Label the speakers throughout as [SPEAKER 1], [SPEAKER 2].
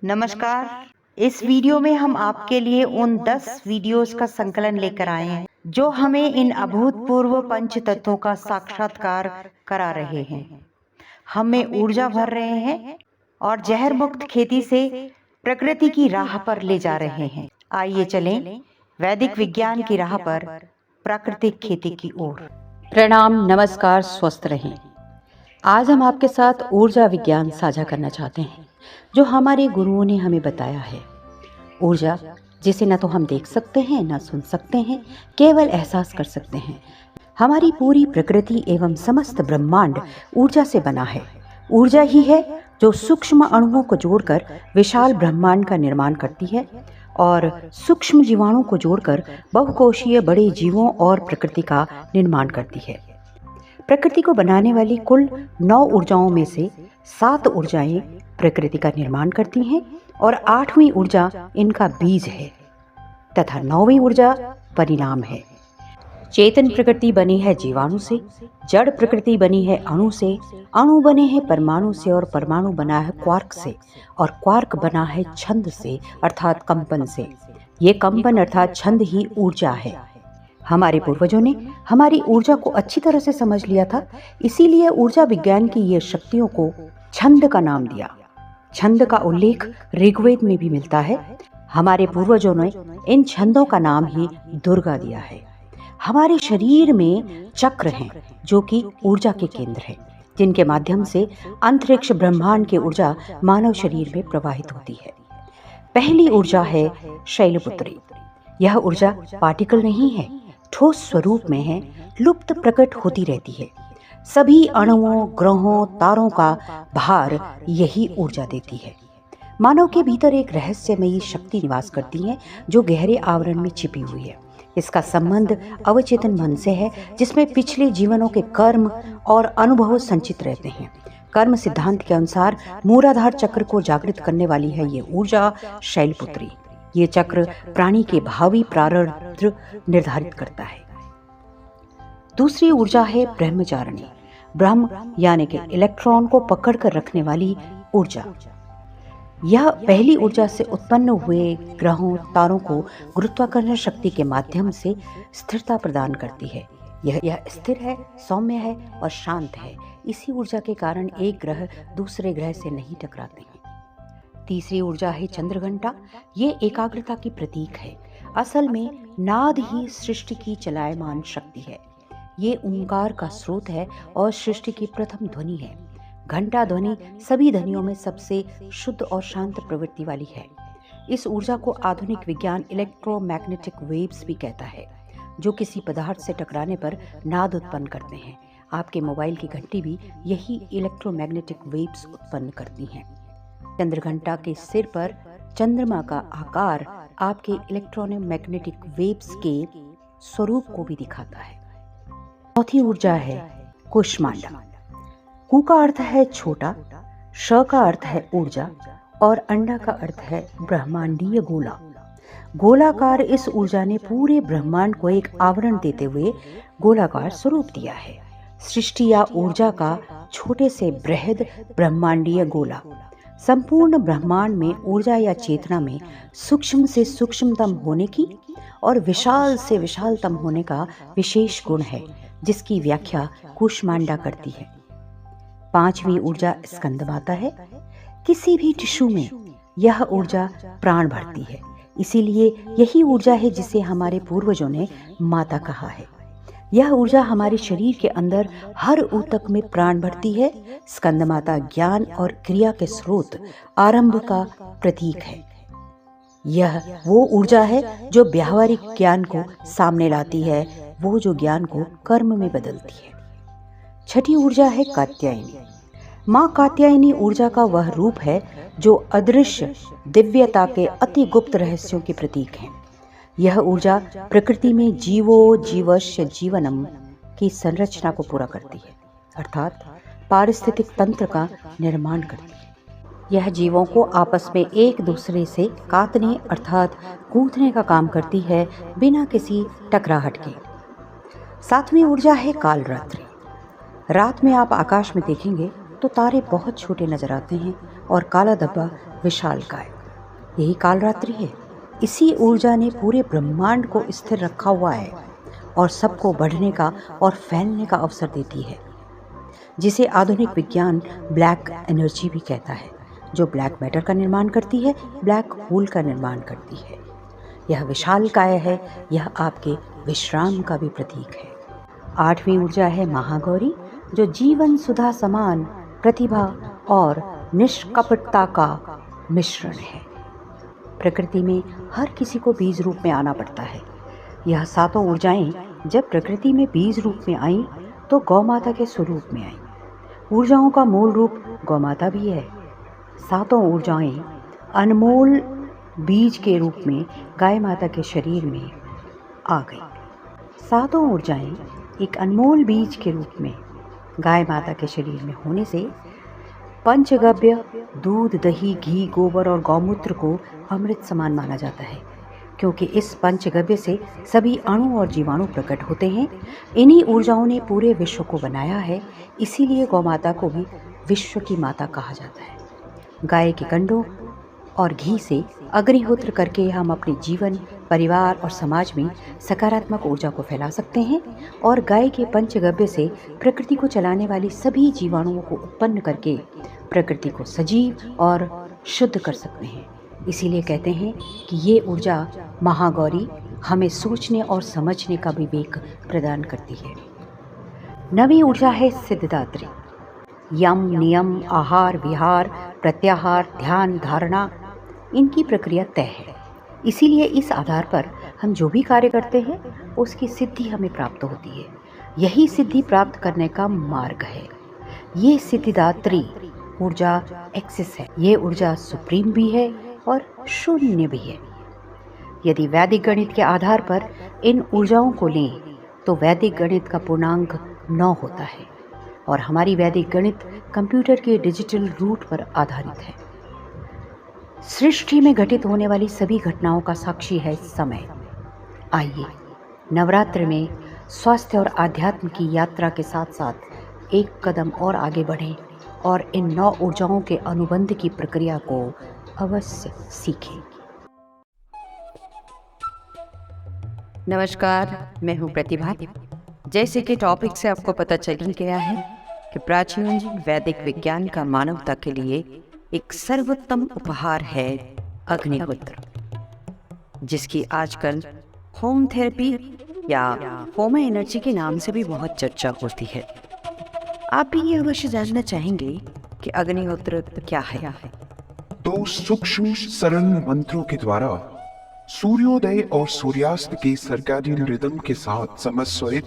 [SPEAKER 1] नमस्कार। इस वीडियो में हम आपके लिए उन 10 वीडियोस का संकलन लेकर आए हैं जो हमें इन अभूतपूर्व पंच तत्वों का साक्षात्कार करा रहे हैं, हमें ऊर्जा भर रहे हैं और जहर मुक्त खेती से प्रकृति की राह पर ले जा रहे हैं। आइए चलें वैदिक विज्ञान की राह पर प्राकृतिक खेती की ओर।
[SPEAKER 2] प्रणाम, नमस्कार, स्वस्थ रहें। आज हम आपके साथ ऊर्जा विज्ञान साझा करना चाहते हैं जो हमारे गुरुओं ने हमें बताया है। ऊर्जा जिसे न तो हम देख सकते हैं न सुन सकते हैं, केवल एहसास कर सकते हैं। हमारी पूरी प्रकृति एवं समस्त ब्रह्मांड ऊर्जा से बना है। ऊर्जा ही है जो सूक्ष्म अणुओं को जोड़कर विशाल ब्रह्मांड का निर्माण करती है और सूक्ष्म जीवाणु को जोड़कर बहुकोशीय बड़े जीवों और प्रकृति का निर्माण करती है। प्रकृति को बनाने वाली कुल 9 ऊर्जाओं में से 7 ऊर्जाएं प्रकृति का निर्माण करती हैं और 8वीं ऊर्जा इनका बीज है तथा 9वीं ऊर्जा परिणाम है। चेतन प्रकृति बनी है जीवाणु से, जड़ प्रकृति बनी है अणु से, अणु बने हैं परमाणु से और परमाणु बना है क्वार्क से और क्वार्क बना है छंद से अर्थात कंपन से। ये कंपन अर्थात छंद ही ऊर्जा है। हमारे पूर्वजों ने हमारी ऊर्जा को अच्छी तरह से समझ लिया था, इसीलिए ऊर्जा विज्ञान की ये शक्तियों को छंद का नाम दिया। छंद का उल्लेख ऋग्वेद में भी मिलता है। हमारे पूर्वजों ने इन छंदों का नाम ही दुर्गा दिया है। हमारे शरीर में चक्र हैं जो कि ऊर्जा के केंद्र हैं, जिनके माध्यम से अंतरिक्ष ब्रह्मांड की ऊर्जा मानव शरीर में प्रवाहित होती है। पहली ऊर्जा है शैलपुत्री। यह ऊर्जा पार्टिकल नहीं है, ठोस स्वरूप में है, लुप्त प्रकट होती रहती है। सभी अणुओं, ग्रहों, तारों का भार यही ऊर्जा देती है। मानव के भीतर एक रहस्यमयी शक्ति निवास करती है जो गहरे आवरण में छिपी हुई है। इसका संबंध अवचेतन मन से है, जिसमें पिछले जीवनों के कर्म और अनुभव संचित रहते हैं। कर्म सिद्धांत के अनुसार मूलाधार चक्र को जागृत करने वाली है ये ऊर्जा शैलपुत्री। ये चक्र प्राणी के भावी प्रारब्ध निर्धारित करता है। दूसरी ऊर्जा है ब्रह्मचारिणी। ब्रह्म यानी कि इलेक्ट्रॉन को पकड़कर रखने वाली ऊर्जा। यह पहली ऊर्जा से उत्पन्न हुए ग्रहों, तारों को गुरुत्वाकर्षण शक्ति के माध्यम से स्थिरता प्रदान करती है। यह स्थिर है, सौम्य है और शांत है। इसी ऊर्जा के कारण एक ग्रह दूसरे ग्रह से नहीं टकराते हैं। तीसरी ऊर्जा है चंद्रघंटा। ये एकाग्रता की प्रतीक है। असल में नाद ही सृष्टि की चलायमान शक्ति है। ये ओंकार का स्रोत है और सृष्टि की प्रथम ध्वनि है। घंटा ध्वनि सभी ध्वनियों में सबसे शुद्ध और शांत प्रवृत्ति वाली है। इस ऊर्जा को आधुनिक विज्ञान इलेक्ट्रोमैग्नेटिक वेव्स भी कहता है, जो किसी पदार्थ से टकराने पर नाद उत्पन्न करते हैं। आपके मोबाइल की घंटी भी यही इलेक्ट्रोमैग्नेटिक वेव्स उत्पन्न करती हैं। चंद्रघंटा के सिर पर चंद्रमा का आकार आपके इलेक्ट्रोमैग्नेटिक वेव्स के स्वरूप को भी दिखाता है। चौथी ऊर्जा है कूष्मांडा। कू का अर्थ है छोटा, श का अर्थ है ऊर्जा और अंडा का अर्थ है ब्रह्मांडीय गोला। गोलाकार इस ऊर्जा ने पूरे ब्रह्मांड को एक आवरण देते हुए गोलाकार स्वरूप दिया है। सृष्टि या ऊर्जा का छोटे से बृहद ब्रह्मांडीय गोला। संपूर्ण ब्रह्मांड में ऊर्जा या चेतना में सूक्ष्म से सूक्ष्मतम होने की और विशाल से विशालतम होने का विशेष गुण है, जिसकी व्याख्या कूष्मांडा करती है। 5वीं ऊर्जा स्कंदमाता है। किसी भी टिश्यू में यह ऊर्जा प्राण भरती है, इसीलिए यही ऊर्जा है जिसे हमारे पूर्वजों ने माता कहा है। यह ऊर्जा हमारे शरीर के अंदर हर ऊतक में प्राण भरती है। स्कंदमाता ज्ञान और क्रिया के स्रोत, आरंभ का प्रतीक है। यह वो ऊर्जा है जो व्यावहारिक ज्ञान को सामने लाती है, वो जो ज्ञान को कर्म में बदलती है। छठी ऊर्जा है कात्यायनी। माँ कात्यायनी ऊर्जा का वह रूप है जो अदृश्य दिव्यता के अति गुप्त रहस्यों के प्रतीक है। यह ऊर्जा प्रकृति में जीवो जीवस्य जीवनम की संरचना को पूरा करती है, अर्थात पारिस्थितिक तंत्र का निर्माण करती है। यह जीवों को आपस में एक दूसरे से काटने अर्थात गूंथने का काम करती है, बिना किसी टकराहट के। 7वीं ऊर्जा है कालरात्रि। रात में आप आकाश में देखेंगे तो तारे बहुत छोटे नजर आते हैं और काला धब्बा विशालकाय। यही कालरात्रि है। इसी ऊर्जा ने पूरे ब्रह्मांड को स्थिर रखा हुआ है और सबको बढ़ने का और फैलने का अवसर देती है, जिसे आधुनिक विज्ञान ब्लैक एनर्जी भी कहता है, जो ब्लैक मैटर का निर्माण करती है, ब्लैक होल का निर्माण करती है। यह विशालकाय है, यह आपके विश्राम का भी प्रतीक है। 8वीं ऊर्जा है महागौरी, जो जीवन सुधा समान प्रतिभा और निष्कपटता का मिश्रण है। प्रकृति में हर किसी को बीज रूप में आना पड़ता है। यह 7 ऊर्जाएं जब प्रकृति में बीज रूप में आईं तो गौ माता के स्वरूप में आईं। ऊर्जाओं का मूल रूप गौ माता भी है। 7 ऊर्जाएं अनमोल बीज के रूप में गाय माता के शरीर में आ गई। 7 ऊर्जाएं एक अनमोल बीज के रूप में गाय माता के शरीर में होने से पंचगव्य दूध, दही, घी, गोबर और गौमूत्र को अमृत समान माना जाता है, क्योंकि इस पंचगव्य से सभी अणु और जीवाणु प्रकट होते हैं। इन्हीं ऊर्जाओं ने पूरे विश्व को बनाया है, इसीलिए गौ माता को भी विश्व की माता कहा जाता है। गाय के कंडों और घी से अग्निहोत्र करके हम अपने जीवन, परिवार और समाज में सकारात्मक ऊर्जा को फैला सकते हैं और गाय के पंचगव्य से प्रकृति को चलाने वाली सभी जीवाणुओं को उत्पन्न करके प्रकृति को सजीव और शुद्ध कर सकते हैं। इसीलिए कहते हैं कि ये ऊर्जा महागौरी हमें सोचने और समझने का विवेक प्रदान करती है। 9वीं ऊर्जा है सिद्धिदात्री। यम, नियम, आहार, विहार, प्रत्याहार, ध्यान, धारणा, इनकी प्रक्रिया तय है। इसीलिए इस आधार पर हम जो भी कार्य करते हैं उसकी सिद्धि हमें प्राप्त होती है। यही सिद्धि प्राप्त करने का मार्ग है। ये सिद्धिदात्री ऊर्जा एक्सिस है। ये ऊर्जा सुप्रीम भी है और शून्य भी है। यदि वैदिक गणित के आधार पर इन ऊर्जाओं को लें तो वैदिक गणित का पूर्णांक 9 होता है और हमारी वैदिक गणित कंप्यूटर के डिजिटल रूट पर आधारित है। सृष्टि में घटित होने वाली सभी घटनाओं का साक्षी है समय। आइए नवरात्र में स्वास्थ्य और आध्यात्म की यात्रा के साथ साथ एक कदम और आगे बढ़ें और इन 9 ऊर्जाओं के अनुबंध की प्रक्रिया को अवश्य सीखें।
[SPEAKER 3] नमस्कार, मैं हूँ प्रतिभा। जैसे कि टॉपिक से आपको पता चल ही गया है कि प्राचीन वैदिक विज्ञान का मानवता के लिए एक सर्वोत्तम उपहार है अग्निहोत्र, जिसकी आजकल होम थेरेपी या होम एनर्जी के नाम से भी बहुत चर्चा होती है। आप भी ये अवश्य जानना चाहेंगे कि अग्निहोत्र क्या है।
[SPEAKER 4] तो सूक्ष्म सरल मंत्रों के द्वारा सूर्योदय और सूर्यास्त के सर्कैडियन रिदम के साथ समन्वयित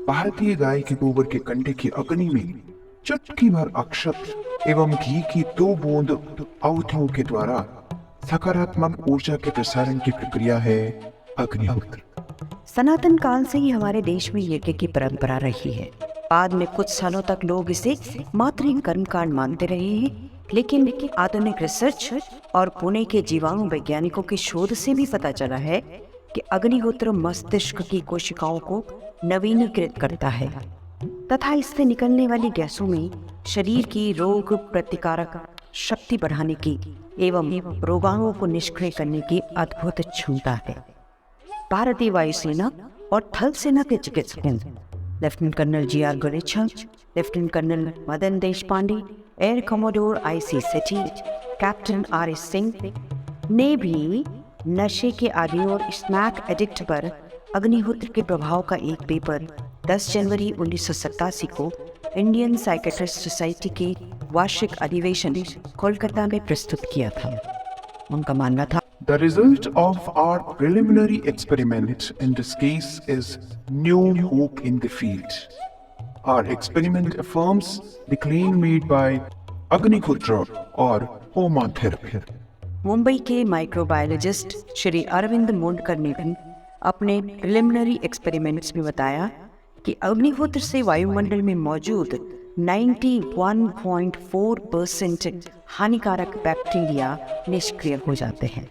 [SPEAKER 4] भारतीय गाय के गोबर के कंडे की अग्नि में चुटकी भर अक्षत एवं घी की 2 बूंद आहुतियों के द्वारा सकारात्मक ऊर्जा के प्रसारण की प्रक्रिया है अग्निहोत्र।
[SPEAKER 3] सनातन काल से ही हमारे देश में यज्ञ की परंपरा रही है। बाद में कुछ सालों तक लोग इसे मात्र कर्मकांड मानते रहे हैं, लेकिन आधुनिक रिसर्च और पुणे के जीवाणु वैज्ञानिकों की शोध से भी पता चला है कि अग्निहोत्र मस्तिष्क की कोशिकाओं को नवीनीकृत करता है तथा इससे निकलने वाली गैसों में शरीर की रोग प्रतिकारक शक्ति बढ़ाने की एवं रोगाणुओं को निष्क्रिय करने की अद्भुत क्षमता है। भारतीय वायुसेना और थल सेना के चिकित्सकों lieutenant colonel GR Gorecha, lieutenant colonel Madan Deshpande, air commodore IC Sethi, captain RS Singh ने भी नशे के आदि और स्नैक एडिक्ट पर अग्निहोत्र के प्रभाव का एक पेपर 10 जनवरी 1987 को इंडियन साइकेट्रिस्ट सोसाइटी के वार्षिक अधिवेशन कोलकाता में प्रस्तुत किया था। उनका मानना था,
[SPEAKER 4] The result of our preliminary experiment in this case is new hope in the field. Our experiment affirms the claim made by Agnihotra or Homa therapy.
[SPEAKER 3] Mumbai के माइक्रोबायोलॉजिस्ट श्री अरविंद मुंडकर ने भी अपने प्रिलिमिनरी एक्सपेरिमेंट्स में बताया कि अग्निहोत्र से वायुमंडल में मौजूद 91.4% हानिकारक बैक्टीरिया निष्क्रिय हो जाते हैं।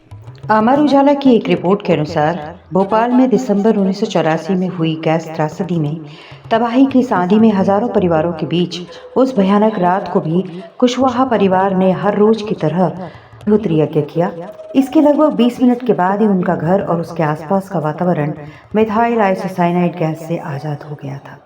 [SPEAKER 1] अमर उजाला की एक रिपोर्ट के अनुसार भोपाल में दिसंबर 1984 में हुई गैस त्रासदी में तबाही की इस आंधी में हजारों परिवारों के बीच उस भयानक रात को भी कुशवाहा परिवार ने हर रोज की तरह अग्निहोत्र यज्ञ किया। इसके लगभग 20 मिनट के बाद ही उनका घर और उसके आसपास का वातावरण मिथाइल आइसोसाइनाइड गैस से आजाद हो गया था।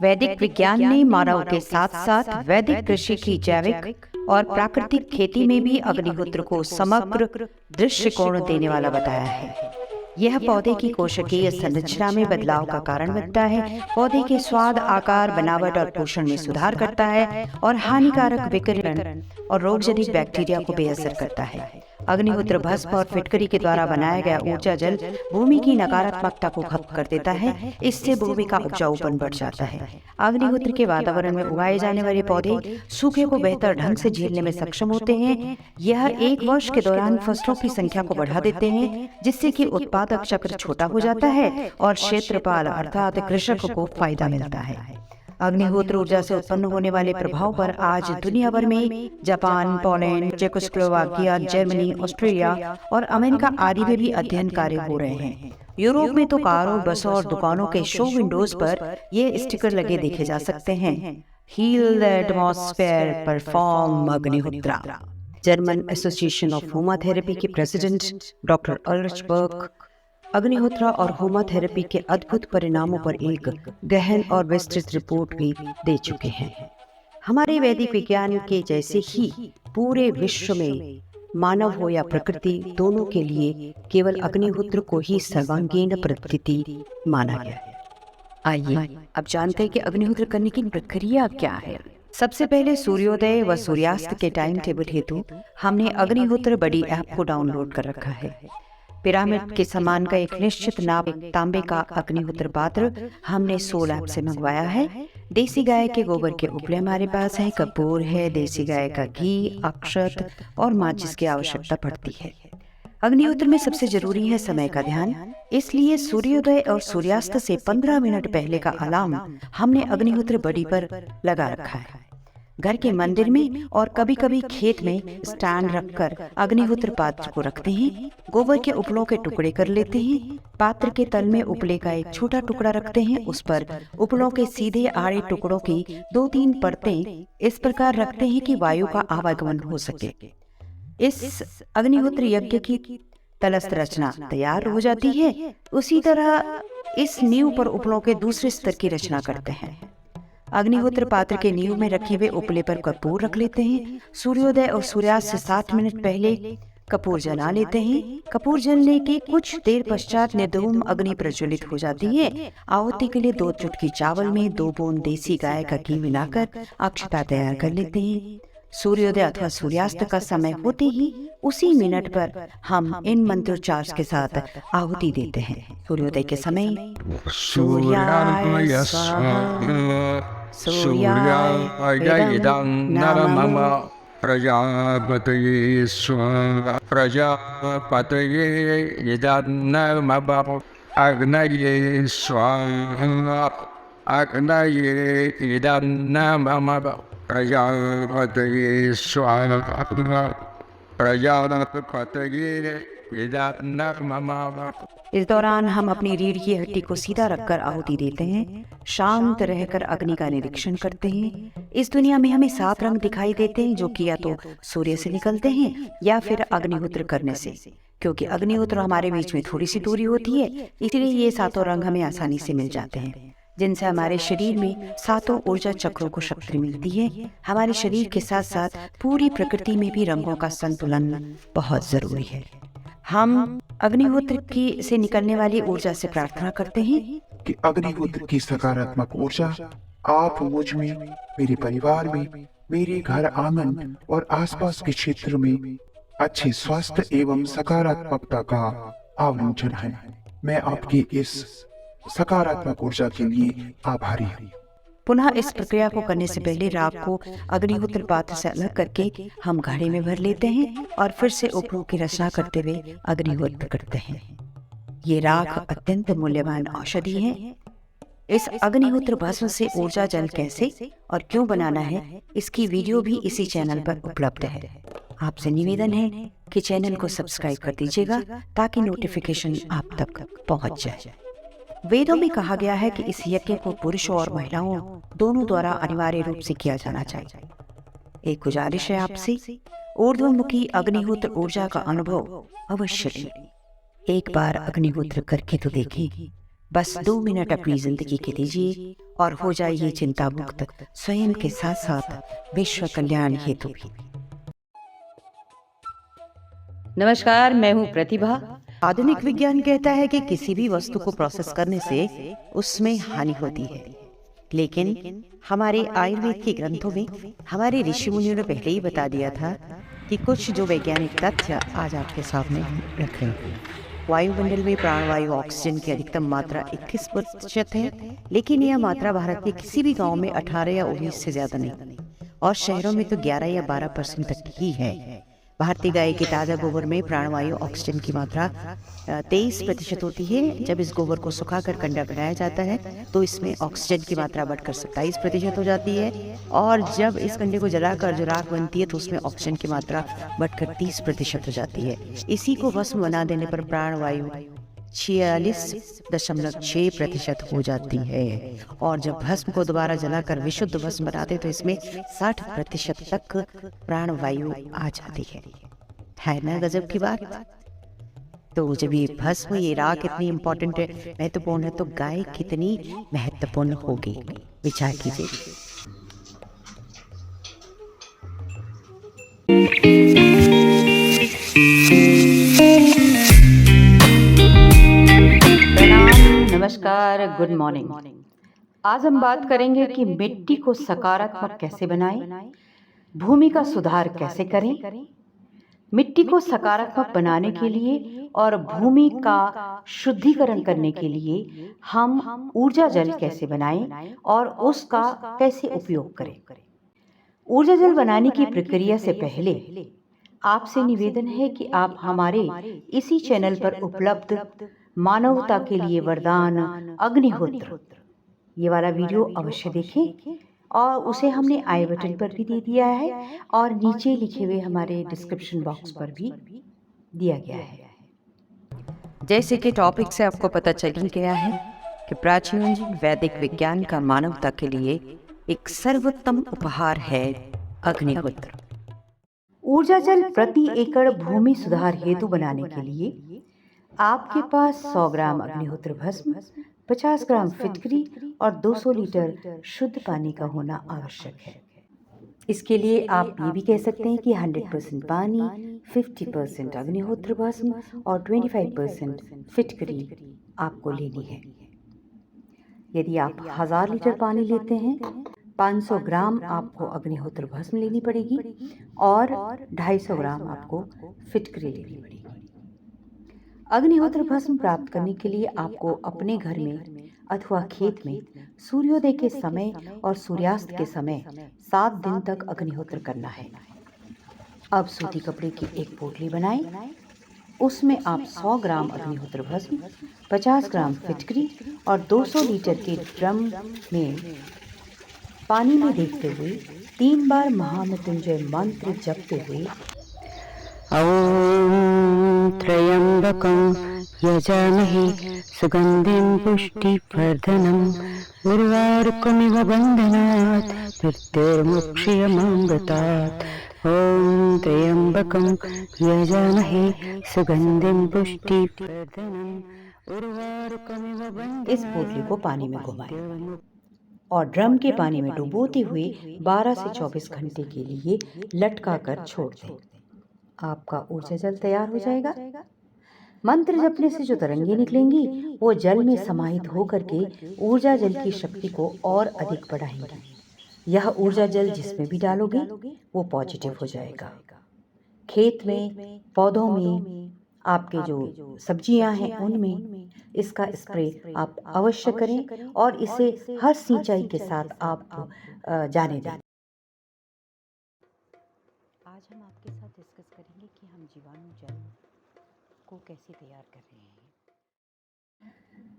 [SPEAKER 3] वैदिक विज्ञान ने मानव के साथ साथ वैदिक कृषि की जैविक और प्राकृतिक खेती में भी अग्निहोत्र को समग्र दृष्टिकोण देने वाला बताया है। यह पौधे की कोशिकीय संरचना में बदलाव का कारण बनता है, पौधे के स्वाद, आकार, बनावट और पोषण में सुधार करता है और हानिकारक विकिरण और रोगजनित बैक्टीरिया को बेअसर करता है। अग्निहोत्र भस्म और फिटकरी के द्वारा बनाया गया ऊर्जा जल भूमि की नकारात्मकता को खत्म कर देता है। इससे भूमि का उपजाऊपन बढ़ जाता है। अग्निहोत्र के वातावरण में उगाए जाने वाले पौधे सूखे को बेहतर ढंग से झेलने में सक्षम होते हैं। यह एक वर्ष के दौरान फसलों की संख्या को बढ़ा देते हैं, जिससे कि उत्पादक चक्र छोटा हो जाता है और क्षेत्रपाल अर्थात कृषक को फायदा मिलता है। अग्निहोत्र ऊर्जा से उत्पन्न होने वाले प्रभाव पर आज दुनिया भर में Japan, Poland, Czechoslovakia, Germany, Australia और अमेरिका आदि में भी अध्ययन कार्य हो रहे हैं। यूरोप में तो कारों, बसों और दुकानों के शो विंडोज पर ये स्टिकर लगे देखे जा सकते हैं, heal the atmosphere, perform Agnihotra. German association of Homa therapy के president doctor Ulrich Berg Agnihotra और होमाथेरेपी के अद्भुत परिणामों पर एक गहन और विस्तृत रिपोर्ट भी दे चुके हैं। हमारे वैदिक विज्ञान के जैसे ही पूरे विश्व में मानव हो या प्रकृति, दोनों के लिए केवल अग्निहोत्र को ही सर्वांगीण पद्धति माना गया है। आइए अब जानते हैं कि अग्निहोत्र करने की प्रक्रिया क्या है। सबसे पहले सूर्योदय व सूर्यास्त के टाइम टेबल हेतु हमने अग्निहोत्र बडी ऐप को डाउनलोड कर रखा है। पिरामिड के समान का एक निश्चित नाप तांबे का अग्निहोत्र पात्र हमने सोल ऐप से मंगवाया है। देसी गाय के गोबर के उपले हमारे पास है, कपूर है, देसी गाय का घी, अक्षत और माचिस की आवश्यकता पड़ती है। अग्निहोत्र में सबसे जरूरी है समय का ध्यान, इसलिए सूर्योदय और सूर्यास्त से 15 मिनट पहले का अलार्म हमने अग्निहोत्र बडी पर लगा रखा है। घर के मंदिर में और कभी कभी खेत में स्टैंड रखकर अग्निहोत्र पात्र को रखते हैं। गोबर के उपलों के टुकड़े कर लेते हैं। पात्र के तल में उपले का एक छोटा टुकड़ा रखते हैं। उस पर उपलों के सीधे आड़े टुकड़ों की 2-3 परतें इस प्रकार रखते हैं कि वायु का आवागमन हो सके। इस अग्निहोत्र यज्ञ की तलस्थ रचना तैयार हो जाती है। उसी तरह इस नींव पर उपलों के दूसरे स्तर की रचना करते हैं। अग्निहोत्र पात्र के नींव में रखे हुए उपले पर कपूर रख लेते हैं। सूर्योदय और सूर्यास्त से 60 मिनट पहले कपूर जला लेते हैं। कपूर जलने के कुछ देर पश्चात निर्धूम अग्नि प्रज्वलित हो जाती है। आहुति के लिए 2 चुटकी चावल में 2 बूंद देसी गाय का घी मिलाकर अक्षता तैयार कर लेते हैं। सूर्योदय अथवा सूर्यास्त का समय होते ही उसी मिनट पर हम इन मंत्रोच्चार के साथ आहुति देते हैं। सूर्योदय के समय सूर्याय स्वाहा, सूर्याय इदं नमः,
[SPEAKER 5] प्रजापतये स्वाहा, प्रजापतये इदं नमः, अग्नये स्वाहा, अग्नये इदं नमः, प्रजापतये स्वाहा, प्रजापतये इदं नमः।
[SPEAKER 3] इस दौरान हम अपनी रीढ़ की हड्डी को सीधा रखकर आहुति देते हैं। शांत रहकर अग्नि का निरीक्षण करते हैं। इस दुनिया में हमें 7 रंग दिखाई देते हैं, जो कि या तो सूर्य से निकलते हैं या फिर अग्निहोत्र करने से। क्योंकि अग्निहोत्र हमारे बीच में थोड़ी सी दूरी होती है, इसलिए ये 7 रंग हमें आसानी से मिल जाते हैं, जिनसे हमारे शरीर में 7 ऊर्जा चक्रों को शक्ति मिलती है। हमारे शरीर के साथ साथ पूरी प्रकृति में भी रंगों का संतुलन बहुत जरूरी है। हम अग्निहोत्र की से निकलने वाली ऊर्जा से प्रार्थना करते हैं
[SPEAKER 4] कि अग्निहोत्र की सकारात्मक ऊर्जा आप मुझ में, मेरे परिवार में, मेरे घर आंगन और आसपास के क्षेत्र में अच्छे स्वास्थ्य एवं सकारात्मकता का आवरण चढ़ाए। मैं आपकी इस सकारात्मक ऊर्जा के लिए आभारी हूँ।
[SPEAKER 3] पुनः इस प्रक्रिया को करने से पहले राख को अग्निहोत्र पात्र से अलग करके हम घड़े में भर लेते हैं और फिर से उपलों की रचना करते हुए अग्निहोत्र करते हैं। ये राख अत्यंत मूल्यवान औषधि है। इस अग्निहोत्र भस्म से ऊर्जा जल कैसे और क्यों बनाना है, इसकी वीडियो भी इसी चैनल पर उपलब्ध है। आपसे निवेदन है कि चैनल को सब्सक्राइब कर दीजिएगा ताकि नोटिफिकेशन आप तक पहुंच जाए। वेदों में कहा गया है कि इस यज्ञ को पुरुषों और महिलाओं दोनों द्वारा अनिवार्य रूप से किया जाना चाहिए। एक गुजारिश है आपसे, ऊर्ध्वमुखी अग्निहोत्र ऊर्जा का अनुभव अवश्य लें। एक बार अग्निहोत्र करके तो देखिए। बस 2 मिनट अपनी जिंदगी के दीजिए और हो जाइए चिंता मुक्त, स्वयं के साथ साथ विश्व कल्याण हेतु भी।
[SPEAKER 2] नमस्कार, मैं हूँ प्रतिभा।
[SPEAKER 3] आधुनिक विज्ञान कहता है कि किसी भी वस्तु को प्रोसेस करने से उसमें हानि होती है, लेकिन हमारे आयुर्वेद के ग्रंथों में हमारे ऋषि मुनियों ने पहले ही बता दिया था कि कुछ जो वैज्ञानिक तथ्य आज आपके सामने रख रहे हैं। वायुमंडल में प्राणवायु ऑक्सीजन की अधिकतम मात्रा 21% है, लेकिन यह मात्रा भारत के किसी भी गांव में 18 या 19 से ज्यादा नहीं, और शहरों में तो 11 या 12% तक ही है। भारतीय गाय के ताज़ा गोबर में प्राणवायु ऑक्सीजन की मात्रा 23% होती है। जब इस गोबर को सुखाकर कंडा बनाया जाता है तो इसमें ऑक्सीजन की मात्रा बढ़कर 27% हो जाती है, और जब इस कंडे को जलाकर जो राख बनती है तो उसमें ऑक्सीजन की मात्रा बढ़कर 30% हो जाती है। इसी को भस्म बना देने पर प्राणवायु 46.6% हो जाती है, और जब भस्म को दोबारा जलाकर विशुद्ध भस्म बनाते तो इसमें 60% तक प्राणवायु आ जाती है ना गजब की बात। तो जब ये भस्म, ये राख इतनी इम्पोर्टेंट है, महत्वपूर्ण है, तो गाय कितनी महत्वपूर्ण होगी, विचार कीजिए।
[SPEAKER 2] नमस्कार, गुड मॉर्निंग। आज हम बात करेंगे कि मिट्टी को सकारात्मक कैसे बनाएं, भूमि का सुधार कैसे करें। मिट्टी को सकारात्मक बनाने के लिए और भूमि का शुद्धिकरण करने के लिए हम ऊर्जा जल कैसे बनाएं और उसका कैसे उपयोग करें। ऊर्जा जल बनाने की प्रक्रिया से पहले आपसे निवेदन है कि आप हमारे इसी चैनल पर उपलब्ध मानवता के लिए वरदान अग्निहोत्र ये वाला वीडियो अवश्य देखें, और उसे हमने आई बटन पर भी दे दिया है और नीचे लिखे हुए हमारे डिस्क्रिप्शन बॉक्स पर भी दिया गया है।
[SPEAKER 3] जैसे कि टॉपिक से आपको पता चल ही गया है कि प्राचीन वैदिक विज्ञान का मानवता के लिए एक सर्वोत्तम उपहार है अग्निहोत्र।
[SPEAKER 2] ऊर्जा जल प्रति एकड़ भूमि सुधार हेतु बनाने के लिए आपके पास 100 ग्राम अग्निहोत्र भस्म, 50 ग्राम फिटकरी और 200 लीटर शुद्ध पानी का होना आवश्यक है। इसके लिए आप ये भी कह सकते हैं कि 100% पानी, 50% अग्निहोत्र भस्म और 25% फिटकरी आपको लेनी है। यदि आप 1000 लीटर पानी लेते हैं, 500 ग्राम आपको अग्निहोत्र भस्म लेनी पड़ेगी और 250 ग्राम आपको फिटकरी लेनी पड़ेगी। अग्निहोत्र भस्म प्राप्त करने के लिए आपको अपने घर में अथवा खेत में सूर्योदय के समय और सूर्यास्त के समय 7 दिन तक अग्निहोत्र करना है। अब सूती कपड़े की एक पोटली बनाएं, उसमें आप 100 ग्राम अग्निहोत्र भस्म, 50 ग्राम फिटकरी और 200 लीटर के ड्रम में पानी में देखते हुए 3 बार महामृत्युंजय मंत्र जपते हुए
[SPEAKER 6] ॐ त्र्यम्बकं यजामहे सुगन्धिं पुष्टिवर्धनम् उर्वारुकमिव बन्धनात् मृत्युर्मुक्षीयमामृतात्। ॐ त्र्यम्बकं यजामहे सुगन्धिं पुष्टिवर्धनम् उर्वारुकमिव बन्धनात्।
[SPEAKER 2] इस पोटली को पानी में घुमाएं और ड्रम के पानी में डुबोते हुए 12 से 24 घंटे के लिए लटका कर छोड़ दें। आपका ऊर्जा जल तैयार हो जाएगा। मंत्र जपने से जो तरंगे निकलेंगी वो जल में समाहित होकर के ऊर्जा जल की शक्ति को और अधिक बढ़ाएंगी। यह ऊर्जा जल जिसमें भी डालोगे वो पॉजिटिव हो जाएगा। खेत में, पौधों में, आपके जो सब्जियां हैं उनमें इसका स्प्रे आप अवश्य करें और इसे हर सिंचाई के साथ आप जाने दें। आज हम आपके साथ डिस्कस करेंगे कि हम जीवाणु जल को कैसे तैयार कर रहे हैं।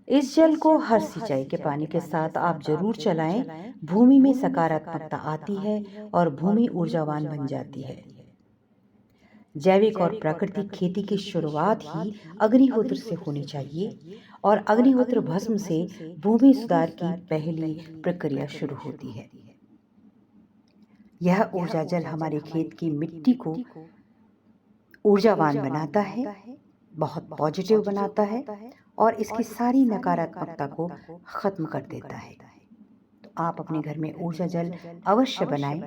[SPEAKER 2] इस जल को हर सिंचाई के पानी के साथ आप जरूर चलाएं। भूमि में सकारात्मकता आती है और भूमि ऊर्जावान बन जाती है। जैविक और प्राकृतिक खेती की शुरुआत ही अग्निहोत्र से होनी चाहिए और अग्निहोत्र भस्म से भूमि सुधार की पहली प्रक्रिया शुरू होती है।
[SPEAKER 1] यह ऊर्जा जल हमारे खेत की मिट्टी को ऊर्जावान बनाता है, बहुत पॉजिटिव बनाता है और इसकी सारी नकारात्मकता को खत्म कर देता है। तो आप अपने घर में ऊर्जा जल अवश्य बनाएं।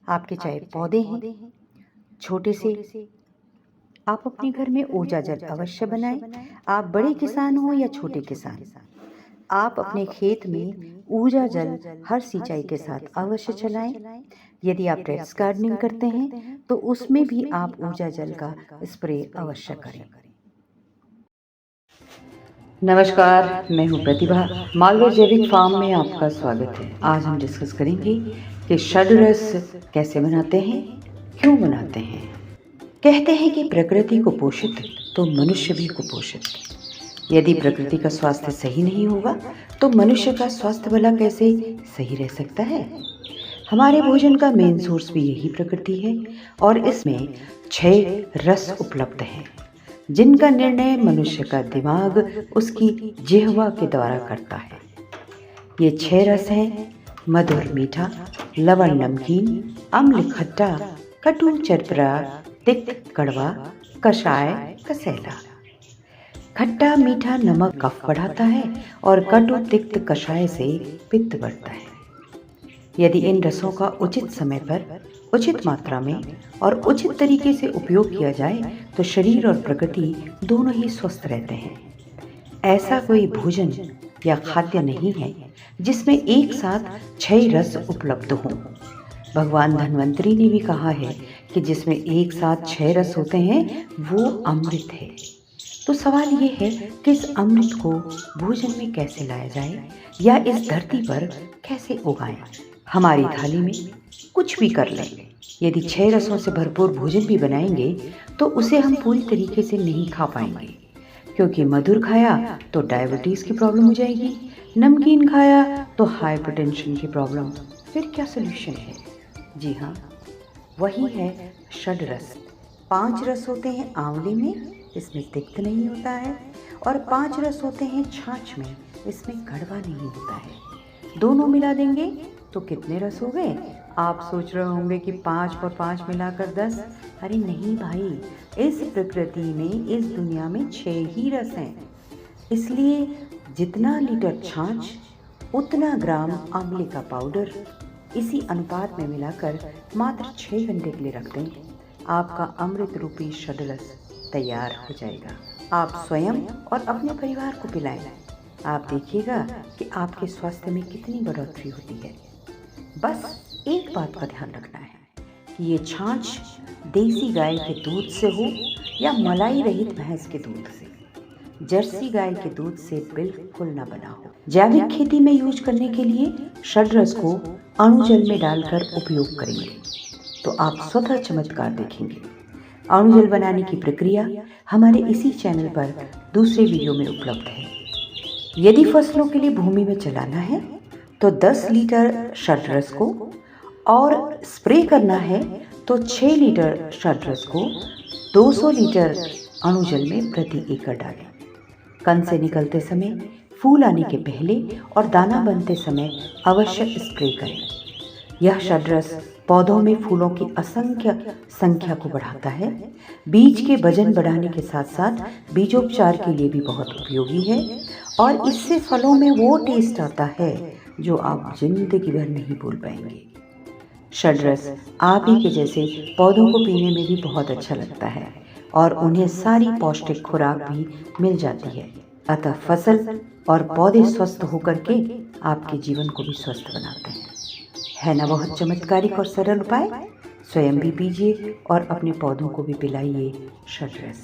[SPEAKER 1] आपके चाहे पौधे हैं छोटे से, आप अपने घर में ऊर्जा जल अवश्य बनाएं। आप बड़े किसान हो या छोटे किसान, आप अपने खेत में ऊर्जा जल हर सिंचाई के साथ अवश्य चलाएं। यदि आप टेरेस गार्डनिंग करते हैं तो उसमें भी आप ऊर्जा जल का स्प्रे अवश्य करें। नमस्कार, मैं हूं प्रतिभा। मालवा जैविक फार्म में आपका स्वागत है। आज हम डिस्कस करेंगे कि षड्रस कैसे बनाते हैं, क्यों बनाते हैं। कहते हैं कि प्रकृति को पोषित तो मनुष्य भी कुपोषित। यदि प्रकृति का स्वास्थ्य सही नहीं होगा तो मनुष्य का स्वास्थ्य भला कैसे सही रह सकता है। हमारे भोजन का मेन सोर्स भी यही प्रकृति है और इसमें 6 रस उपलब्ध हैं, जिनका निर्णय मनुष्य का दिमाग उसकी जिह्वा के द्वारा करता है। ये 6 रस हैं: मधुर मीठा, लवण नमकीन, अम्ल खट्टा, कटु चरपरा, तिक्त कड़वा, कषाय कसैला। खट्टा मीठा नमक कफ बढ़ाता है और कटु तिक्त कषाय से पित्त बढ़ता है। यदि इन रसों का उचित समय पर, उचित मात्रा में और उचित तरीके से उपयोग किया जाए तो शरीर और प्रकृति दोनों ही स्वस्थ रहते हैं। ऐसा कोई भोजन या खाद्य नहीं है जिसमें एक साथ 6 रस उपलब्ध हों। भगवान धन्वंतरी ने भी कहा है कि जिसमें एक साथ 6 रस होते हैं वो अमृत है। तो सवाल ये है कि इस अमृत को भोजन में कैसे लाया जाए या इस धरती पर कैसे उगाएं। हमारी थाली में कुछ भी कर लें, यदि 6 रसों से भरपूर भोजन भी बनाएंगे तो उसे हम पूरी तरीके से नहीं खा पाएंगे, क्योंकि मधुर खाया तो डायबिटीज़ की प्रॉब्लम हो जाएगी, नमकीन खाया तो हाइपरटेंशन की प्रॉब्लम। फिर क्या सोल्यूशन है? जी हाँ, वही है षड्रस। 5 रस होते हैं आंवले में, इसमें तिक्त नहीं होता है, और 5 रस होते हैं छाछ में, इसमें कड़वा नहीं होता है। दोनों मिला देंगे तो कितने रस हो गए? आप सोच रहे होंगे कि 5 और 5 मिलाकर 10। अरे नहीं भाई, इस प्रकृति में, इस दुनिया में 6 ही रस हैं। इसलिए जितना लीटर छाछ उतना ग्राम आंवले का पाउडर इसी अनुपात में मिलाकर मात्र 6 घंटे के लिए रख दें। आपका अमृत रूपी षड्रस तैयार हो जाएगा। आप स्वयं और अपने परिवार को पिलाएं। आप देखिएगा कि आपके स्वास्थ्य में कितनी बढ़ोतरी होती है। बस एक बात का ध्यान रखना है कि ये छाछ देसी गाय के दूध से हो या मलाई रहित भैंस के दूध से, जर्सी गाय के दूध से बिल्कुल ना बना हो। जैविक खेती में यूज करने के लिए षड्रस को अणुजल में डालकर उपयोग करेंगे तो आप स्वतः चमत्कार देखेंगे। अणुजल बनाने की प्रक्रिया हमारे इसी चैनल पर दूसरे वीडियो में उपलब्ध है। यदि फसलों के लिए भूमि में चलाना है तो 10 लीटर षड्रस को, और स्प्रे करना है तो 6 लीटर षड्रस को 200 लीटर अणुजल में प्रति एकड़ डालें। कण से निकलते समय, फूल आने के पहले और दाना बनते समय अवश्य स्प्रे करें। यह षड्रस पौधों में फूलों की असंख्य संख्या को बढ़ाता है। बीज के वजन बढ़ाने के साथ साथ बीजोपचार के लिए भी बहुत उपयोगी है और इससे फलों में वो टेस्ट आता है जो आप जिंदगी भर नहीं भूल पाएंगे। षड्रस आप ही के जैसे पौधों को पीने में भी बहुत अच्छा लगता है और उन्हें सारी पौष्टिक खुराक भी मिल जाती है। अतः फसल और पौधे स्वस्थ होकर के आपके जीवन को भी स्वस्थ बनाते हैं। है ना बहुत चमत्कारिक और सरल उपाय? स्वयं भी पीजिए और अपने पौधों को भी पिलाइए षड्रस।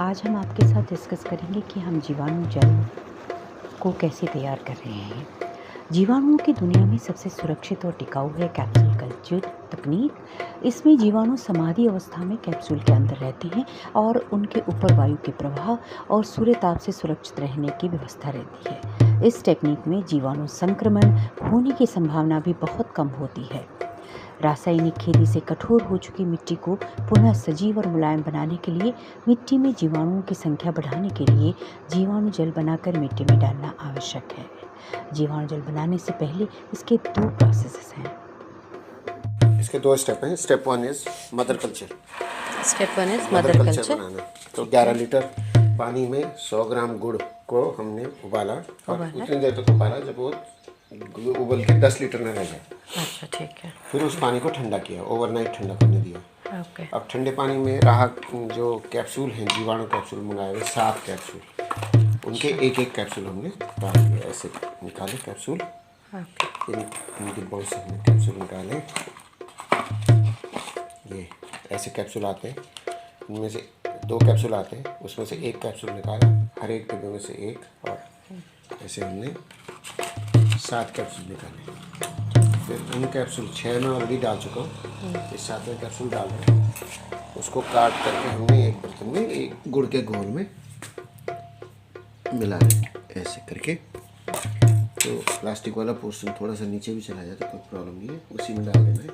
[SPEAKER 2] आज हम आपके साथ डिस्कस करेंगे कि हम जीवाणु जल को कैसे तैयार कर रहे हैं। जीवाणुओं की दुनिया में सबसे सुरक्षित और टिकाऊ है कैप्सूल कल्चर तकनीक। इसमें जीवाणु समाधि अवस्था में कैप्सूल के अंदर रहते हैं और उनके ऊपर वायु के प्रवाह और सूर्य ताप से सुरक्षित रहने की व्यवस्था रहती है। इस टेक्निक में जीवाणु संक्रमण होने की संभावना भी बहुत कम होती है। रासायनिक खेती से कठोर हो चुकी मिट्टी को पुनः सजीव और मुलायम बनाने के लिए मिट्टी में जीवाणुओं की संख्या बढ़ाने के लिए जीवाणु जल बनाकर मिट्टी में डालना आवश्यक है। जीवाणु जल बनाने से पहले इसके 2 प्रोसेसेस हैं।
[SPEAKER 7] इसके 2 स्टेप हैं। Step 1 is mother culture.
[SPEAKER 8] Step 1 is
[SPEAKER 7] mother
[SPEAKER 8] mother
[SPEAKER 7] culture
[SPEAKER 8] culture.
[SPEAKER 7] बनाना। तो 11 लीटर पानी में 100 ग्राम गुड़ को हमने उबाला और उतनी देर तक उबाला जब वो उबल के 10 लीटर में रह जाए।
[SPEAKER 8] अच्छा ठीक है।
[SPEAKER 7] फिर उस पानी को ठंडा किया, ओवरनाइट ठंडा करने दिया।
[SPEAKER 8] ओके।
[SPEAKER 7] अब ठंडे पानी में राहत जो कैप्सूल हैं, जीवाणु कैप्सूल मंगाए हुए 7 कैप्सूल, उनके एक एक कैप्सूल हमने डाल दिया। ऐसे निकाले कैप्सूल, इन डिब्बों से हमने कैप्सूल निकाले। ये ऐसे कैप्सूल आते हैं, इनमें से 2 कैप्सूल आते हैं, उसमें से एक कैप्सूल निकाला, हर एक डिब्बे में से एक, और ऐसे हमने 7 कैप्सूल निकाले। फिर इन कैप्सूल 6 में ऑलरेडी डाल चुका हूँ, इस 7वें कैप्सूल डाल रहे हैं। उसको काट करके हमने एक बर्तन में एक गुड़ के घोल में मिला रहे ऐसे करके। तो प्लास्टिक वाला पोर्शन थोड़ा सा नीचे भी चला जाए तो कोई प्रॉब्लम नहीं है, उसी में डाल देना है।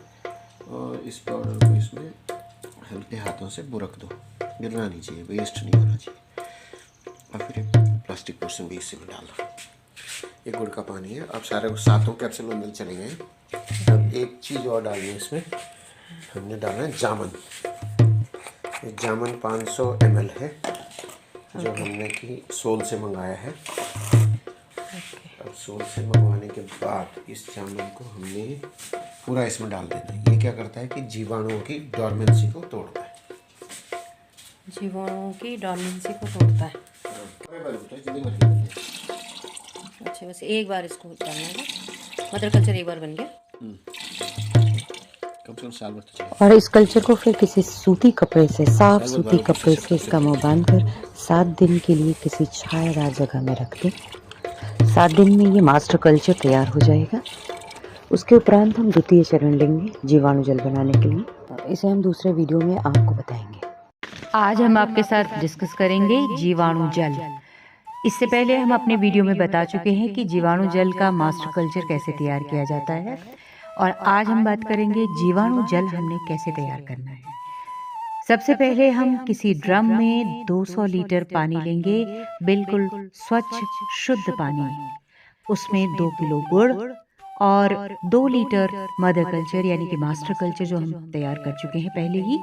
[SPEAKER 7] और इस पाउडर को इसमें हल्के हाथों से बुरक दो, गिरना नहीं चाहिए, वेस्ट नहीं होना चाहिए। और फिर प्लास्टिक पोर्शन भी इसी में डाल दो। ये गुड़ का पानी है। अब सारे 7 कैप्सूल अंदर चले गए। अब एक चीज़ और डालनी है इसमें, हमने डालना है जामुन। ये जामुन 500 ml है, जो हमने की सोल से मंगाया है। अब सोल से मंगवाने के बाद इस जामुन को हमने पूरा इसमें डाल देना है। ये क्या करता है कि जीवाणुओं की डॉर्मेंसी को तोड़ता है।
[SPEAKER 8] जीवाणुओं की डॉर्मेंसी को तोड़ता है। अच्छा, बस एक बार इसको डालना है। मदर कल्चर एक बार बन गया।
[SPEAKER 7] कम से कम साल भर तो चलेगा।
[SPEAKER 2] और इस कल्चर को फिर किसी सूती कपड़े से, साफ सूती कपड़े से इसका मुंह बांधकर 7 दिन के लिए किसी छायादार जगह में रख दें। 7 दिन में ये मास्टर कल्चर तैयार हो जाएगा। उसके उपरांत हम द्वितीय चरण लेंगे जीवाणु जल बनाने के लिए। इसे हम दूसरे वीडियो में आपको बताएंगे।
[SPEAKER 1] आज हम आपके साथ डिस्कस करेंगे जीवाणु जल। इससे पहले हम अपने वीडियो में बता चुके हैं कि जीवाणु जल का मास्टर कल्चर कैसे तैयार किया जाता है, और आज हम बात करेंगे जीवाणु जल हमने कैसे तैयार करना है। सबसे पहले हम किसी ड्रम में 200 लीटर पानी लेंगे, बिल्कुल स्वच्छ शुद्ध पानी। उसमें 2 किलो गुड़ और 2 लीटर मदर कल्चर यानी कि मास्टर कल्चर जो हम तैयार कर चुके हैं पहले ही,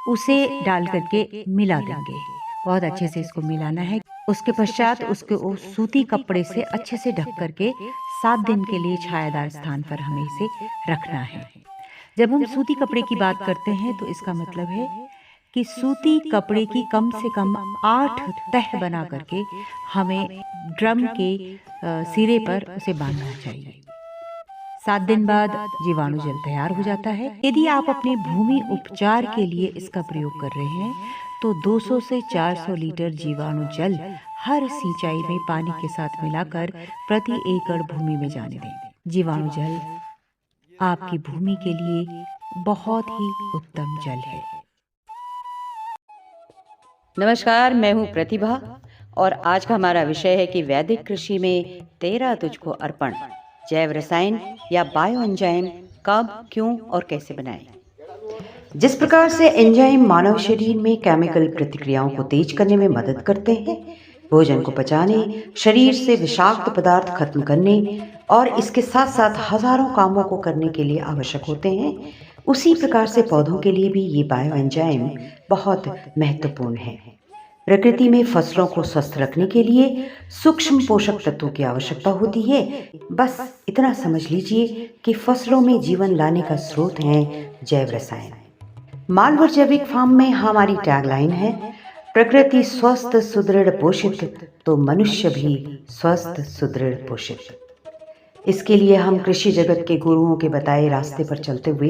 [SPEAKER 1] उसे डाल करके मिला देंगे। बहुत अच्छे से इसको मिलाना है। उसके पश्चात उसके सूती कपड़े से अच्छे से ढक करके 7 दिन के लिए छायादार स्थान पर हमें इसे रखना है। जब हम सूती कपड़े की बात करते हैं तो इसका मतलब है कि सूती कपड़े की कम से कम 8 तह बना करके हमें ड्रम के सिरे पर उसे बांधना चाहिए। 7 दिन बाद जीवाणु जल तैयार हो जाता है। यदि आप अपने भूमि उपचार के लिए इसका प्रयोग कर रहे हैं तो 200 से 400 लीटर जीवाणु जल हर सिंचाई में पानी के साथ मिलाकर प्रति एकड़ भूमि में जाने दें। जीवाणु जल आपकी भूमि के लिए बहुत ही उत्तम जल है।
[SPEAKER 2] नमस्कार, मैं हूँ प्रतिभा और आज का हमारा विषय है कि वैदिक कृषि में तेरा तुझको अर्पण जैव रसायन या बायो एंजाइम कब, क्यों और कैसे बनाएं। जिस प्रकार से एंजाइम मानव शरीर में केमिकल प्रतिक्रियाओं को तेज करने में मदद करते हैं, भोजन को पचाने, शरीर से विषाक्त पदार्थ खत्म करने और इसके साथ साथ हजारों कामों को करने के लिए आवश्यक होते हैं, उसी प्रकार से पौधों के लिए भी ये बायो एंजाइम बहुत महत्वपूर्ण है। प्रकृति में फसलों को स्वस्थ रखने के लिए सूक्ष्म पोषक तत्वों की आवश्यकता होती है। बस इतना समझ लीजिए कि फसलों में जीवन लाने का स्रोत है जैव रसायन। मालवर जैविक फार्म में हमारी टैगलाइन है, प्रकृति स्वस्थ सुदृढ़ पोषित तो मनुष्य भी स्वस्थ सुदृढ़ पोषित। इसके लिए हम कृषि जगत के गुरुओं के बताए रास्ते पर चलते हुए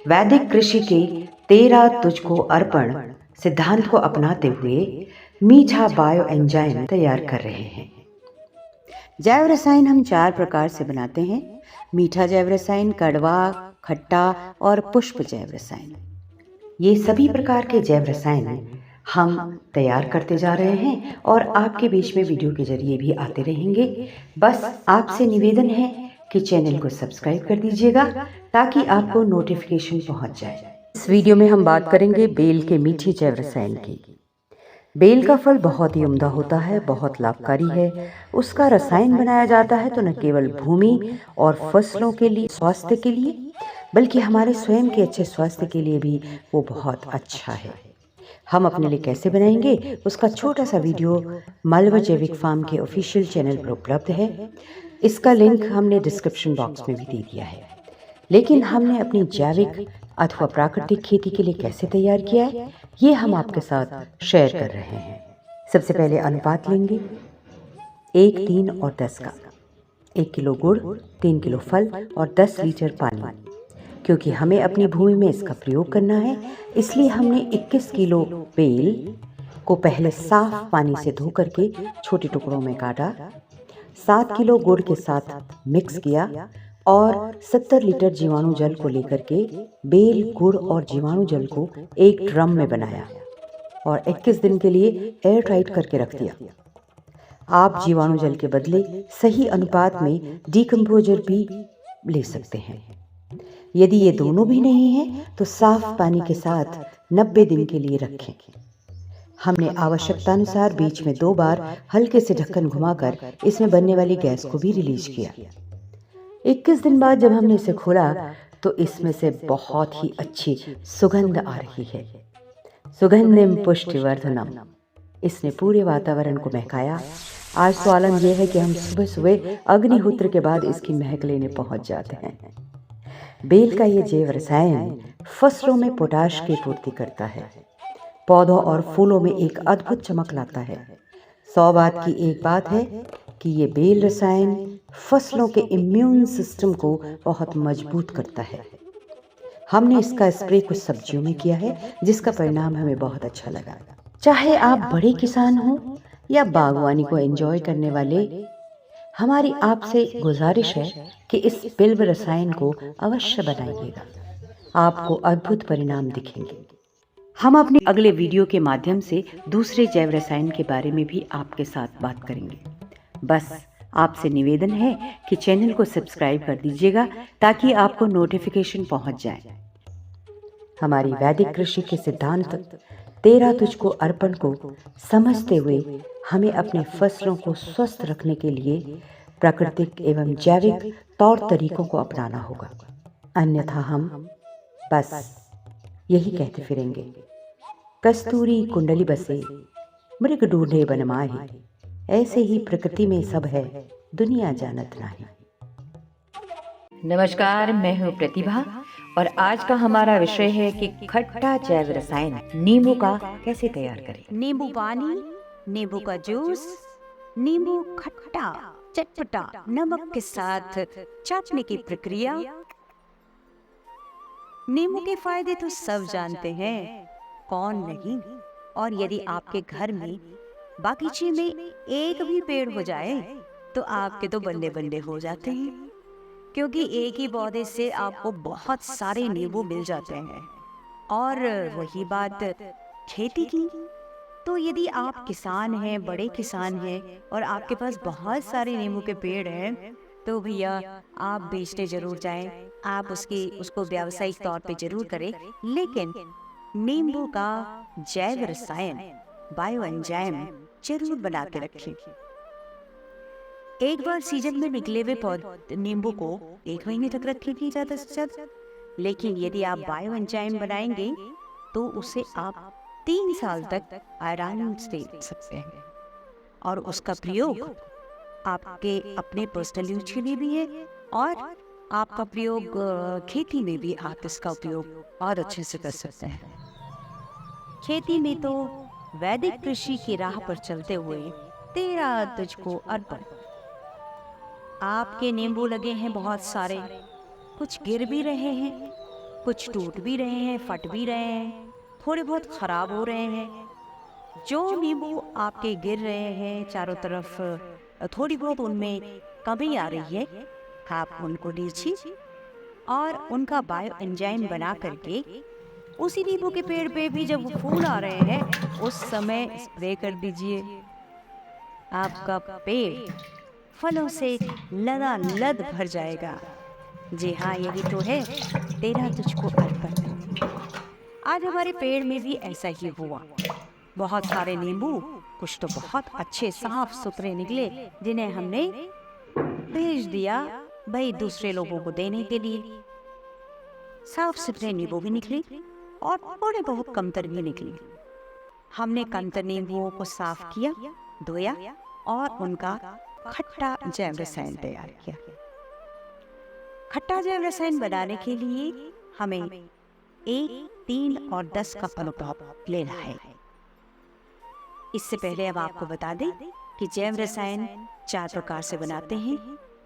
[SPEAKER 2] वैदिक कृषि के तेरा तुझको अर्पण सिद्धांत को अपनाते हुए मीठा बायो एंजाइम तैयार कर रहे हैं। जैव रसायन हम 4 प्रकार से बनाते हैं: मीठा जैव रसायन, कड़वा, खट्टा और पुष्प जैव रसायन। ये सभी प्रकार के जैव रसायन हम तैयार करते जा रहे हैं और आपके बीच में वीडियो के जरिए भी आते रहेंगे। बस आपसे निवेदन है कि चैनल को सब्सक्राइब कर दीजिएगा ताकि आपको नोटिफिकेशन पहुंच जाए। इस वीडियो में हम बात करेंगे बेल के मीठे जैव रसायन की। बेल का फल बहुत ही उम्दा होता है, बहुत लाभकारी है। उसका रसायन बनाया जाता है तो न केवल भूमि और फसलों के लिए, स्वास्थ्य के लिए, बल्कि हमारे स्वयं के अच्छे स्वास्थ्य के लिए भी वो बहुत अच्छा है। हम अपने लिए कैसे बनाएंगे, उसका छोटा सा वीडियो मालवा जैविक फार्म के ऑफिशियल चैनल पर उपलब्ध है। इसका लिंक हमने डिस्क्रिप्शन बॉक्स में भी दे दिया है। लेकिन हमने अपनी जैविक अथवा प्राकृतिक खेती के लिए कैसे तैयार किया है, ये हम आपके साथ शेयर कर रहे हैं। सबसे पहले अनुपात लेंगे 1, 3 और 10 का। 1 किलो गुड़, 3 किलो फल और 10 लीटर पानी। क्योंकि हमें अपनी भूमि में इसका प्रयोग करना है, इसलिए हमने 21 किलो बेल को पहले साफ पानी से धो करके छोटे टुकड़ों में काटा, 7 किलो गुड़ के साथ मिक्स किया और 70 लीटर जीवाणु जल को लेकर के बेल, गुड़ और जीवाणु जल को एक ड्रम में बनाया और 21 दिन के लिए एयर टाइट करके रख दिया। आप जीवाणु जल के बदले सही अनुपात में डिकम्पोजर भी ले सकते हैं। यदि ये दोनों भी नहीं है तो साफ पानी के साथ 90 दिन के लिए रखें। हमने आवश्यकतानुसार बीच में 2 बार हल्के से ढक्कन घुमाकर इसमें बनने वाली गैस को भी रिलीज किया। 21 दिन बाद जब हमने इसे खोला तो इसमें से बहुत ही अच्छी सुगंध आ रही है। सुगंधिम पुष्टिवर्धनम, इसने पूरे वातावरण को महकाया। आज तो आलम यह है कि हम सुबह सुबह अग्निहोत्र के बाद इसकी महक लेने पहुंच जाते हैं। बेल का ये जैव रसायन फसलों में पोटाश की पूर्ति करता है, पौधों और फूलों में एक अद्भुत चमक लाता है। 100 बात की एक बात है कि ये बेल रसायन फसलों के इम्यून सिस्टम को बहुत मजबूत करता है। हमने इसका स्प्रे कुछ सब्जियों में किया है, जिसका परिणाम हमें बहुत अच्छा लगा। चाहे आप बड़े किसान हों या बागवानी को एंजॉय करने वाले, हमारी आपसे गुजारिश है कि इस बिल्व रसायन को अवश्य बनाइएगा। आपको अद्भुत परिणाम दिखेंगे। हम अपने अगले वीडियो के माध्यम से दूसरे जैव रसायन के बारे में भी आपके साथ बात करेंगे। बस आपसे निवेदन है कि चैनल को सब्सक्राइब कर दीजिएगा ताकि आपको नोटिफिकेशन पहुंच जाए। हमारी वैदिक कृषि के सिद्धांत तेरा तुझको अर्पण को समझते हुए हमें अपने फसलों को स्वस्थ रखने के लिए प्राकृतिक एवं जैविक तौर तरीकों को अपनाना होगा, अन्यथा हम बस यही कहते फिरेंगे, कस्तूरी कुंडली बसे मृग ढूंढे बन माही, ऐसे ही प्रकृति में सब है दुनिया जानत नाही।
[SPEAKER 3] नमस्कार, मैं हूँ प्रतिभा और आज का हमारा विषय है कि खट्टा जैव रसायन नींबू का कैसे तैयार करें। नींबू पानी, नींबू का जूस, नींबू खट्टा चटपटा नमक के साथ चाटने की प्रक्रिया। नींबू के फायदे तो सब जानते हैं, कौन नहीं। और यदि आपके घर में बागीचे में एक भी पेड़ हो जाए तो आपके तो बल्ले बल्ले हो जाते हैं, क्योंकि एक ही पौधे से आपको बहुत सारे नींबू मिल जाते हैं। और वही बात खेती की, तो यदि आप किसान हैं, बड़े किसान हैं और आपके पास बहुत सारे नींबू के पेड़ हैं, तो भैया आप बेचने जरूर जाएं, आप उसको व्यावसायिक तौर पे जरूर करें, लेकिन नींबू का जैव रसायन बायो एंजाइम जरूर बना के रखें। एक बार सीजन में निकले हुए पौधे नींबू को 1 महीने तक रखेंगे ज़्यादा से ज़्यादा, लेकिन यदि आप बायो एंजाइम बनाएंगे तो उसे आप 3 साल तक आराम से रख सकते हैं। और उसका प्रयोग आपके अपने पर्सनल यूज के लिए भी है और आपका प्रयोग खेती में भी आप इसका उपयोग और अच्छे से कर सकते हैं। खेती में तो वैदिक कृषि की राह पर चलते हुए तेरा तुझको अर्पण। आपके नींबू लगे हैं बहुत सारे, कुछ गिर भी रहे हैं, कुछ टूट भी रहे हैं, फट भी रहे हैं, थोड़े बहुत खराब हो रहे हैं। जो नींबू आपके गिर रहे हैं चारों तरफ, थोड़ी बहुत उनमें कमी आ रही है, आप उनको लीजिए और उनका बायो एंजाइम बना करके उसी नींबू के पेड़ पे भी जब वो फूल आ रहे हैं उस समय स्प्रे कर दीजिए। आपका पेड़ फलों से लदालद भर जाएगा। जी हाँ, यही तो है तेरा तुझको अर्पण। आज हमारे पेड़ में भी ऐसा ही हुआ। बहुत सारे नींबू, कुछ तो बहुत अच्छे साफ सुथरे निकले, जिन्हें हमने भेज दिया भाई दूसरे लोगों को देने के लिए। साफ सुथरे नींबू भी निकले और थोड़े बहुत कमतर भी निकले। हमने कमतर नींबुओं को साफ किया, धोया और उनका खट्टा जैव रसायन तैयार किया। खट्टा जैव रसायन बनाने के लिए हमें 1, 3 और 10 का अनुपात लेना है। इससे पहले अब आपको बता दें कि जैव रसायन 4 प्रकार से बनाते हैं: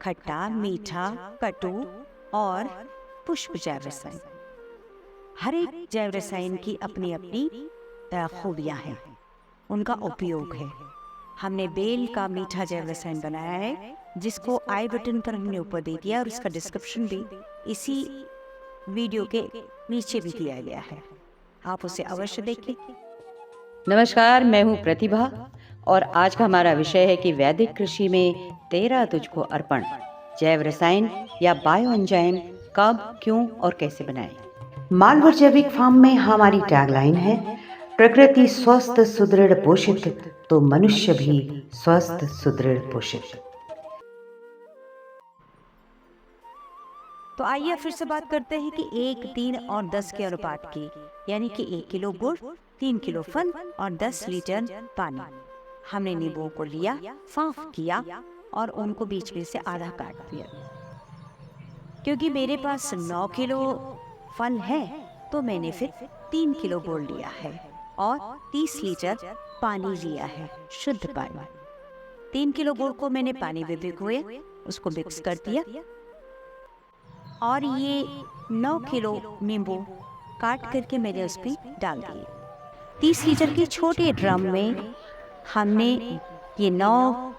[SPEAKER 3] खट्टा, मीठा, कटु और पुष्प जैव रसायन। हर एक जैव रसायन की अपनी अपनी खूबियां हैं, उनका उपयोग है। हमने बेल का मीठा जैव रसायन बनाया है, जिसको आई बटन पर हमने ऊपर दे दिया और उसका डिस्क्रिप्शन भी इसी वीडियो के नीचे भी दिया गया है, आप उसे अवश्य देखें।
[SPEAKER 2] नमस्कार, मैं हूँ प्रतिभा और आज का हमारा विषय है कि वैदिक कृषि में तेरा तुझको अर्पण जैव रसायन या बायो एंजाइम कब, क्यों और कैसे बनाएं।
[SPEAKER 1] मालवर जैविक फार्म में हमारी टैगलाइन है, प्रकृति स्वस्थ सुदृढ़ पोषित तो मनुष्य भी स्वस्थ सुदृढ़ पोषित।
[SPEAKER 3] तो आइए फिर से बात करते हैं कि 1, 3 और 10 के अनुपात की, यानी कि 1 किलो गुड़, 3 किलो फल और 10 लीटर पानी। हमने नींबुओं को लिया, साफ किया और उनको बीच में से आधा काट दिया। क्योंकि मेरे पास 9 किलो फल है तो मैंने फिर 3 किलो गुड़ लिया है और 30 लीटर पानी लिया है, शुद्ध पानी। 3 किलो गुड़ को मैंने पानी में भिगोए, उसको मिक्स कर दिया और ये 9 किलो नींबू काट करके मैंने उस पर डाल दिए। 30 लीटर के छोटे ड्रम में हमने ये 9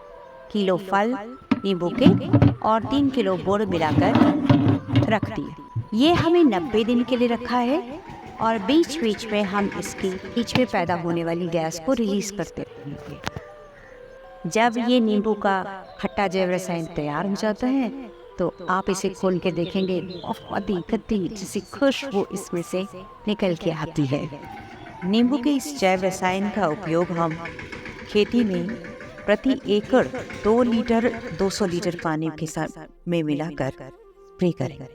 [SPEAKER 3] किलो फल नींबू के और 3 किलो गुड़ मिलाकर रख दिए। ये हमें 90 दिन के लिए रखा है और बीच बीच में हम इसकी बीच में पैदा होने वाली गैस को रिलीज करते रहेंगे। जब ये नींबू का खट्टा जैव रसायन तैयार हो जाता है तो आप इसे खोल के देखेंगे, बहुत ही खट्टी जैसी खुशबू इसमें से निकल के आती है। नींबू के इस जैव रसायन का उपयोग हम खेती में प्रति एकड़ 2 लीटर 200 लीटर पानी के साथ में मिलाकर स्प्रे करें।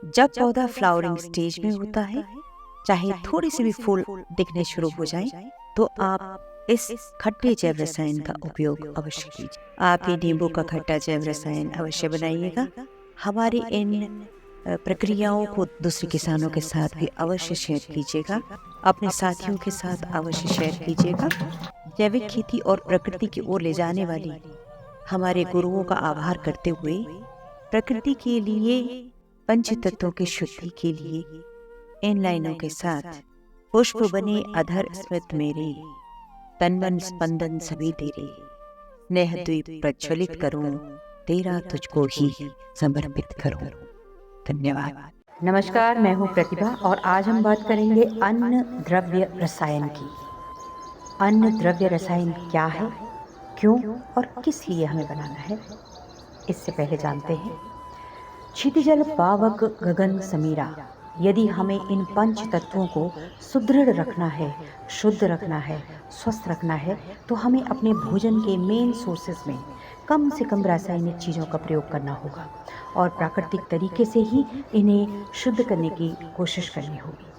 [SPEAKER 3] जब पौधा फ्लावरिंग स्टेज में होता है, चाहे थोड़ी सी भी फूल दिखने शुरू हो जाए, तो आप इस खट्टे जैव रसायन का उपयोग अवश्य कीजिए। आप ये नींबू का खट्टा जैव रसायन अवश्य बनाइएगा। हमारी इन प्रक्रियाओं को दूसरे किसानों के साथ भी अवश्य शेयर कीजिएगा, अपने साथियों के साथ अवश्य शेयर कीजिएगा। जैविक खेती और प्रकृति की ओर ले जाने वाली हमारे गुरुओं का आभार करते हुए, प्रकृति के लिए, पंच तत्वों की शुद्धि के लिए इन लाइनों के साथ, पुष्प बने अधर स्मृत मेरे, तन मन स्पंदन सभी तेरे, नेह द्वीप प्रज्वलित करूं, तेरा तुझको ही समर्पित करूं। धन्यवाद।
[SPEAKER 2] नमस्कार, मैं हूँ प्रतिभा और आज हम बात करेंगे अन्न द्रव्य रसायन की। अन्न द्रव्य रसायन क्या है, क्यों और किस लिए हमें बनाना है, इससे पहले जानते हैं। क्षितिजल पावक गगन समीरा, यदि हमें इन पंच तत्वों को सुदृढ़ रखना है, शुद्ध रखना है, स्वस्थ रखना है, तो हमें अपने भोजन के मेन सोर्सेज में कम से कम रासायनिक चीज़ों का प्रयोग करना होगा और प्राकृतिक तरीके से ही इन्हें शुद्ध करने की कोशिश करनी होगी।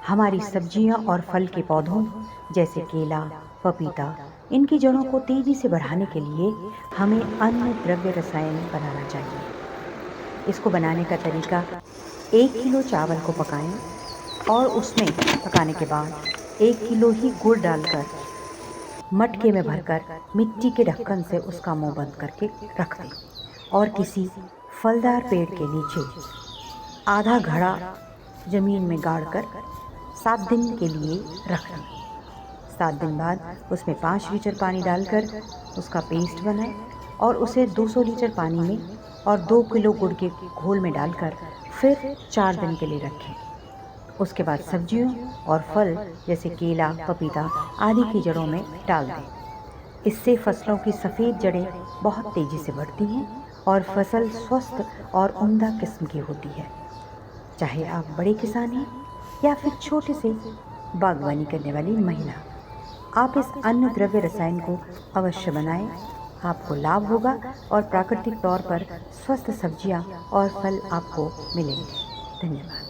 [SPEAKER 2] हमारी सब्जियां और फल के पौधों जैसे केला, पपीता, इनकी जड़ों को तेज़ी से बढ़ाने के लिए हमें अन्न द्रव्य रसायन बनाना चाहिए। इसको बनाने का तरीका, 1 किलो चावल को पकाएं और उसमें पकाने के बाद 1 किलो ही गुड़ डालकर मटके में भरकर मिट्टी के ढक्कन से उसका मुंह बंद करके रख दें और किसी फलदार पेड़ के नीचे आधा घड़ा ज़मीन में गाड़कर 7 दिन के लिए रख दें। 7 दिन बाद उसमें 5 लीटर पानी डालकर उसका पेस्ट बनाएं और उसे 200 लीटर पानी में और 2 किलो गुड़ के घोल में डालकर फिर 4 दिन के लिए रखें। उसके बाद सब्जियों और फल जैसे केला, पपीता आदि की जड़ों में डाल दें। इससे फसलों की सफ़ेद जड़ें बहुत तेज़ी से बढ़ती हैं और फसल स्वस्थ और उम्दा किस्म की होती है। चाहे आप बड़े किसान हैं या फिर छोटे से बागवानी करने वाली महिला, आप इस अन्न द्रव्य रसायन को अवश्य बनाएं। आपको लाभ होगा और प्राकृतिक तौर पर स्वस्थ सब्जियां और फल आपको मिलेंगे। धन्यवाद।